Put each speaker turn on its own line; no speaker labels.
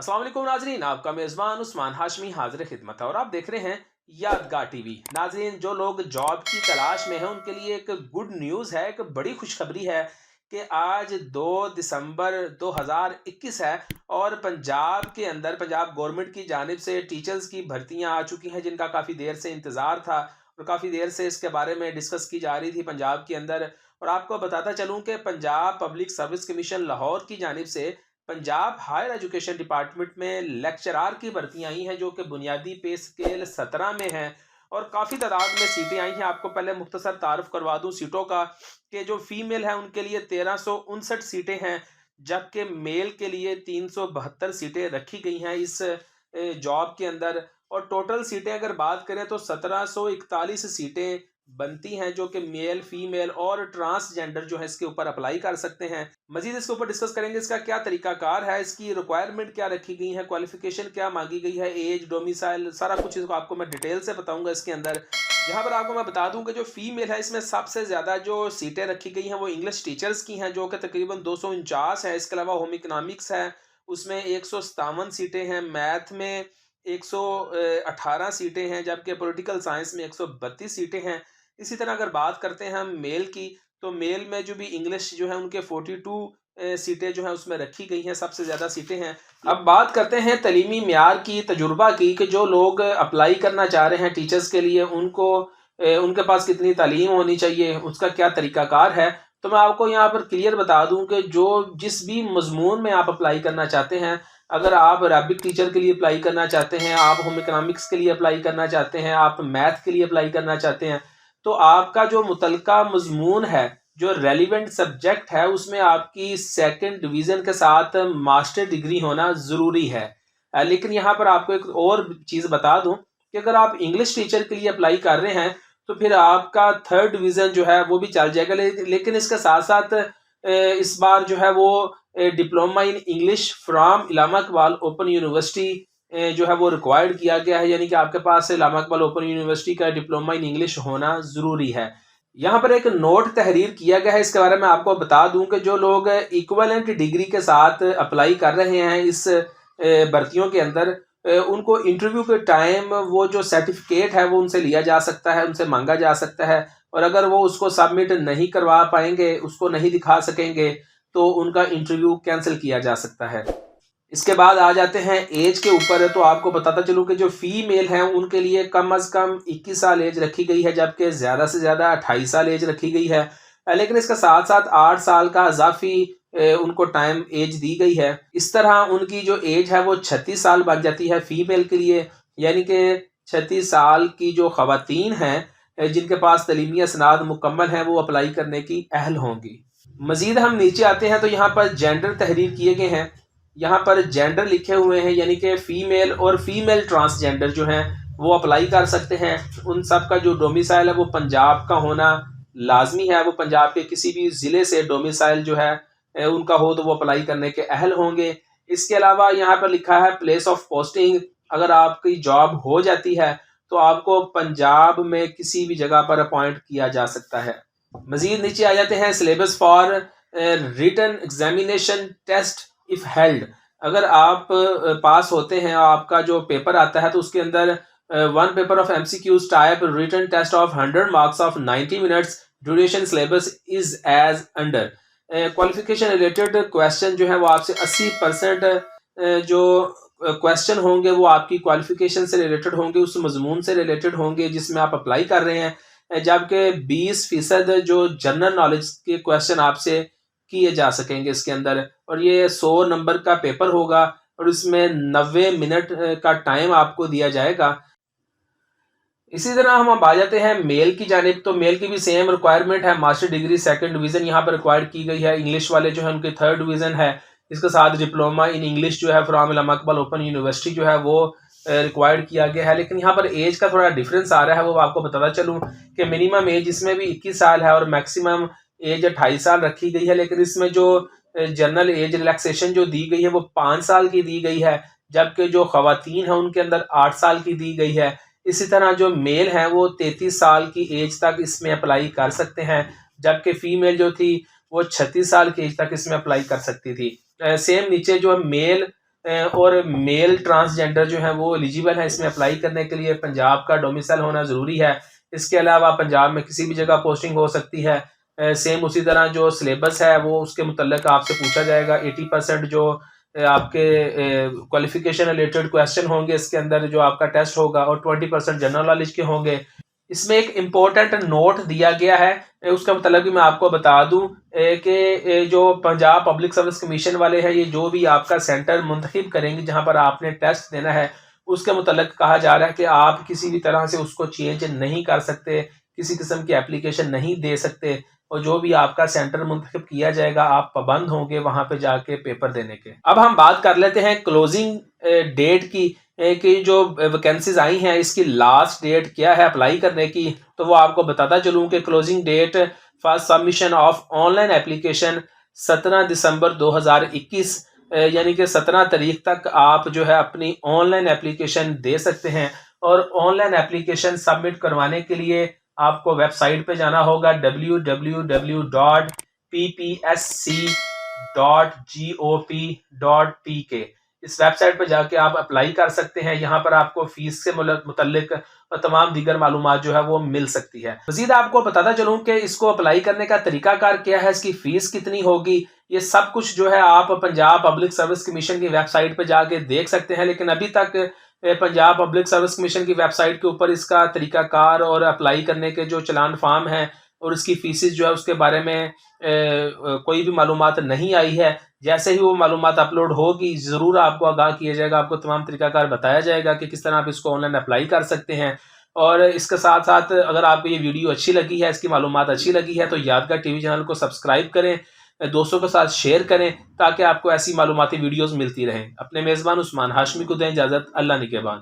अस्सलाम वालेकुम नाजरीन, आपका मेज़बान उस्मान हाशमी हाजिर खिदमत है और आप देख रहे हैं यादगार टीवी। नाजरीन, जो लोग जॉब की तलाश में हैं उनके लिए एक गुड न्यूज़ है, एक बड़ी खुशखबरी है कि आज 2 दिसंबर 2021 है और पंजाब के अंदर पंजाब गवर्नमेंट की जानिब से टीचर्स की भर्तियां आ चुकी हैं, जिनका काफ़ी देर से इंतज़ार था और काफ़ी देर से इसके बारे में डिस्कस की जा रही थी पंजाब के अंदर। और आपको बताता चलूँ कि Punjab public service commission Lahore की जानिब से पंजाब हायर एजुकेशन डिपार्टमेंट में लेक्चरार की भर्तियां आई हैं, जो कि बुनियादी पे स्केल 17 में है और काफ़ी तादाद में सीटें आई हैं। आपको पहले मुख्तसर तारुफ करवा दूं सीटों का कि जो फीमेल है उनके लिए 1359 सीटें हैं, जबकि मेल के लिए 372 सीटें रखी गई हैं इस जॉब के अंदर। और टोटल सीटें अगर बात करें तो 1741 सीटें बनती हैं, जो कि मेल फीमेल और ट्रांसजेंडर जो है इसके ऊपर अप्लाई कर सकते हैं। मजीद इसके ऊपर डिस्कस करेंगे, इसका क्या तरीकाकार है, इसकी रिक्वायरमेंट क्या रखी गई है, क्वालिफिकेशन क्या मांगी गई है, एज, डोमिसाइल, सारा कुछ इसको आपको मैं डिटेल से बताऊंगा इसके अंदर। यहाँ पर आपको मैं बता दूं कि जो फीमेल है इसमें सबसे ज़्यादा जो सीटें रखी गई हैं वो इंग्लिश टीचर्स की हैं, जो कि तकरीबन 249 है। इसके अलावा होम इकनॉमिक्स है, उसमें 157 सीटें हैं। मैथ में 118 सीटें हैं, जबकि पॉलिटिकल साइंस में 132 सीटें हैं। इसी तरह अगर बात करते हैं हम मेल की, तो मेल में जो भी इंग्लिश जो है उनके 42 सीटें जो है उसमें रखी गई हैं, सबसे ज़्यादा सीटें हैं। अब बात करते हैं तलीमी म्यार की, तजुर्बा की, कि जो लोग अप्लाई करना चाह रहे हैं टीचर्स के लिए उनको उनके पास कितनी तालीम होनी चाहिए, उसका क्या तरीकाकार है। तो मैं आपको यहाँ पर क्लियर बता दूं कि जो जिस भी मजमून में आप अप्लाई करना चाहते हैं, अगर आप अरबिक टीचर के लिए अप्लाई करना चाहते हैं, आप होम इकनॉमिक्स के लिए अप्लाई करना चाहते हैं, आप मैथ के लिए अप्लाई करना चाहते हैं, तो आपका जो मुतलका मजमून है, जो रेलिवेंट सब्जेक्ट है, उसमें आपकी सेकंड डिवीज़न के साथ मास्टर डिग्री होना ज़रूरी है। लेकिन यहाँ पर आपको एक और चीज़ बता दूं कि अगर आप इंग्लिश टीचर के लिए अप्लाई कर रहे हैं तो फिर आपका थर्ड डिवीज़न जो है वो भी चल जाएगा, लेकिन इसके साथ साथ इस बार जो है वो diploma in English from Allama Iqbal open university जो है वो रिक्वायर्ड किया गया है, यानी कि आपके पास इलामा इकबाल ओपन यूनिवर्सिटी का डिप्लोमा इन इंग्लिश होना ज़रूरी है। यहाँ पर एक नोट तहरीर किया गया है, इसके बारे में आपको बता दूं कि जो लोग इक्वलेंट डिग्री के साथ अप्लाई कर रहे हैं इस भर्तियों के अंदर, उनको इंटरव्यू के टाइम वो जो सर्टिफिकेट है वो उनसे लिया जा सकता है, उनसे मांगा जा सकता है। और अगर वो उसको सबमिट नहीं करवा पाएंगे, उसको नहीं दिखा सकेंगे, तो उनका इंटरव्यू कैंसिल किया जा सकता है। इसके बाद आ जाते हैं एज के ऊपर। तो आपको बताता चलूँ कि जो फीमेल हैं उनके लिए कम अज़ कम 21 साल एज रखी गई है, जबकि ज़्यादा से ज़्यादा 28 साल एज रखी गई है। लेकिन इसके साथ साथ 8 साल का इजाफी उनको टाइम एज दी गई है। इस तरह उनकी जो एज है वो 36 साल बन जाती है फीमेल के लिए, यानी कि 36 साल की जो ख़वातीन हैं जिनके पास तलीमी असनाद मुकम्मल हैं वो अप्लाई करने की अहल होंगी। मज़ीद हम नीचे आते हैं तो यहाँ पर जेंडर तहरीर किए गए हैं। यहाँ पर जेंडर लिखे हुए हैं, यानी कि फ़ीमेल और फीमेल ट्रांसजेंडर जो हैं वो अप्लाई कर सकते हैं। उन सब का जो डोमिसाइल है वो पंजाब का होना लाजमी है। वो पंजाब के किसी भी ज़िले से डोमिसाइल जो है उनका हो तो वो अप्लाई करने के अहल होंगे। इसके अलावा यहाँ पर लिखा है प्लेस ऑफ पोस्टिंग। अगर आपकी जॉब हो जाती है तो आपको पंजाब में किसी भी जगह पर अपॉइंट किया जा सकता है। मज़ीद नीचे आ जाते हैं syllabus for written examination test if held. अगर आप पास होते हैं, आपका जो पेपर आता है तो उसके अंदर one paper of MCQs type written test of 100 marks of 90 minutes, duration syllabus is as under. Qualification related question जो है वो आपसे 80% जो क्वेश्चन होंगे वो आपकी क्वालिफिकेशन से रिलेटेड होंगे, उस मजमून से रिलेटेड होंगे जिसमें आप अप्लाई कर रहे हैं, जबकि 20% जो जनरल नॉलेज के क्वेश्चन आपसे किए जा सकेंगे इसके अंदर। और ये 100 नंबर का पेपर होगा और इसमें 90 मिनट का टाइम आपको दिया जाएगा। इसी तरह हम अब आ जाते हैं मेल की जानिब। तो मेल की भी सेम रिक्वायरमेंट है, मास्टर डिग्री सेकंड डिवीज़न यहाँ पर रिक्वायर्ड की गई है। इंग्लिश वाले जो है उनके थर्ड डिवीज़न है, इसके साथ डिप्लोमा इन इंग्लिश जो है from Allama Iqbal open university जो है वो रिक्वायर्ड किया गया है। लेकिन यहाँ पर एज का थोड़ा डिफरेंस आ रहा है, वो आपको बताता चलूँ कि मिनिमम एज इसमें भी 21 साल है और मैक्सिमम एज 28 साल रखी गई है। लेकिन इसमें जो जनरल एज रिलैक्सेशन जो दी गई है वो 5 साल की दी गई है, जबकि जो ख़वातीन हैं उनके अंदर 8 साल की दी गई है। इसी तरह जो मेल हैं वो 33 साल की एज तक इसमें अप्लाई कर सकते हैं, जबकि फ़ीमेल जो थी वो 36 साल की एज तक इसमें अप्लाई कर सकती थी। सेम नीचे जो मेल اور میل ٹرانسجینڈر جو ہیں وہ ایلیجیبل ہیں اس میں اپلائی کرنے کے لیے. پنجاب کا ڈومیسائل ہونا ضروری ہے. اس کے علاوہ پنجاب میں کسی بھی جگہ پوسٹنگ ہو سکتی ہے. سیم اسی طرح جو سلیبس ہے وہ اس کے متعلق آپ سے پوچھا جائے گا. 80% جو آپ کے کوالیفیکیشن ریلیٹڈ کویسچن ہوں گے اس کے اندر جو آپ کا ٹیسٹ ہوگا، اور 20% جنرل نالج کے ہوں گے. اس میں ایک امپورٹنٹ نوٹ دیا گیا ہے، اس کا مطلب بھی میں آپ کو بتا دوں کہ جو پنجاب پبلک سروس کمیشن والے ہیں، یہ جو بھی آپ کا سینٹر منتخب کریں گے جہاں پر آپ نے ٹیسٹ دینا ہے، اس کے متعلق کہا جا رہا ہے کہ آپ کسی بھی طرح سے اس کو چینج نہیں کر سکتے، کسی قسم کی اپلیکیشن نہیں دے سکتے، اور جو بھی آپ کا سینٹر منتخب کیا جائے گا آپ پابند ہوں گے وہاں پہ جا کے پیپر دینے کے. اب ہم بات کر لیتے ہیں کلوزنگ ڈیٹ کی، کہ جو ویکینسیز آئی ہیں اس کی لاسٹ ڈیٹ کیا ہے اپلائی کرنے کی. تو وہ آپ کو بتاتا چلوں کہ closing date for submission of online application 17 دسمبر 2021، یعنی کہ 17 تاریخ تک آپ جو ہے اپنی آن لائن اپلیکیشن دے سکتے ہیں. اور آن لائن اپلیکیشن سبمٹ کروانے کے لیے آپ کو ویب سائٹ پہ جانا ہوگا www.ppsc.gop.pk. اس ویب سائٹ پہ جا کے آپ اپلائی کر سکتے ہیں. یہاں پر آپ کو فیس سے متعلق اور تمام دیگر معلومات جو ہے وہ مل سکتی ہے. مزید آپ کو بتاتا چلوں کہ اس کو اپلائی کرنے کا طریقہ کار کیا ہے، اس کی فیس کتنی ہوگی، یہ سب کچھ جو ہے آپ پنجاب پبلک سروس کمیشن کی ویب سائٹ پہ جا کے دیکھ سکتے ہیں. لیکن ابھی تک پنجاب پبلک سروس کمیشن کی ویب سائٹ کے اوپر اس کا طریقہ کار اور اپلائی کرنے کے جو چلان فارم ہیں اور اس کی فیسز جو ہے اس کے بارے میں کوئی بھی معلومات نہیں آئی ہے. جیسے ہی وہ معلومات اپلوڈ ہوگی ضرور آپ کو آگاہ کیا جائے گا، آپ کو تمام طریقہ کار بتایا جائے گا کہ کس طرح آپ اس کو آن لائن اپلائی کر سکتے ہیں. اور اس کے ساتھ ساتھ اگر آپ کو یہ ویڈیو اچھی لگی ہے، اس کی معلومات اچھی لگی ہے، تو یادگار ٹی وی چینل کو سبسکرائب کریں، دوستوں کے ساتھ شیئر کریں تاکہ آپ کو ایسی معلوماتی ویڈیوز ملتی رہیں. اپنے میزبان عثمان ہاشمی کو دیں اجازت. اللہ نگہبان.